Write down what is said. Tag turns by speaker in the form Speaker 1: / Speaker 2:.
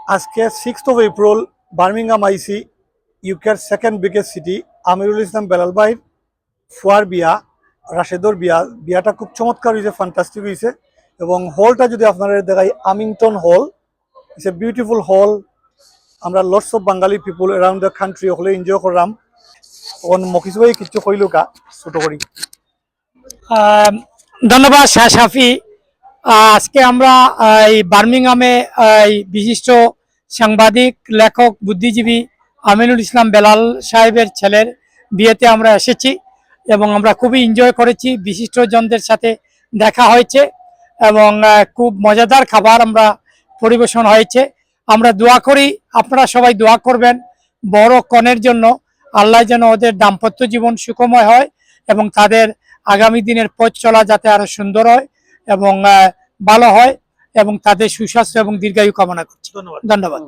Speaker 1: আজকে 6th of April Birmingham আইসি ইউকের second biggest city Amirul Islam Belal ভাইয়ের ফুয়ার বিয়া রাশেদর বিয়াটা খুব চমৎকার হয়েছে, ফ্যান্টাস্টিক হয়েছে। এবং হলটা যদি আপনারা দেখাই, আমিংটন হল ইটস এ বিউটিফুল হল। আমরা lots of Bengali people around the country হলে এনজয় করলাম। তখন মকিস ভাই কিছু কইলুকা ছোট করি।
Speaker 2: ধন্যবাদ শাহ শাফি। আজকে আমরা এই বার্মিংহামে বিশিষ্ট সাংবাদিক, লেখক, বুদ্ধিজীবী আমিনুল ইসলাম বেলাল সাহেবের ছেলের বিয়েতে আমরা এসেছি এবং আমরা খুবই এনজয় করেছি। বিশিষ্টজনদের সাথে দেখা হয়েছে এবং খুব মজাদার খাবার আমরা পরিবেশন হয়েছে। আমরা দোয়া করি, আপনারা সবাই দোয়া করবেন বড় কনের জন্য, আল্লাহ যেন ওদের দাম্পত্য জীবন সুখময় হয় এবং তাদের আগামী দিনের পথ চলা যাতে আরো সুন্দর হয় এবং ভালো হয় এবং তাদের সুস্বাস্থ্য এবং দীর্ঘায়ু কামনা করছি। ধন্যবাদ।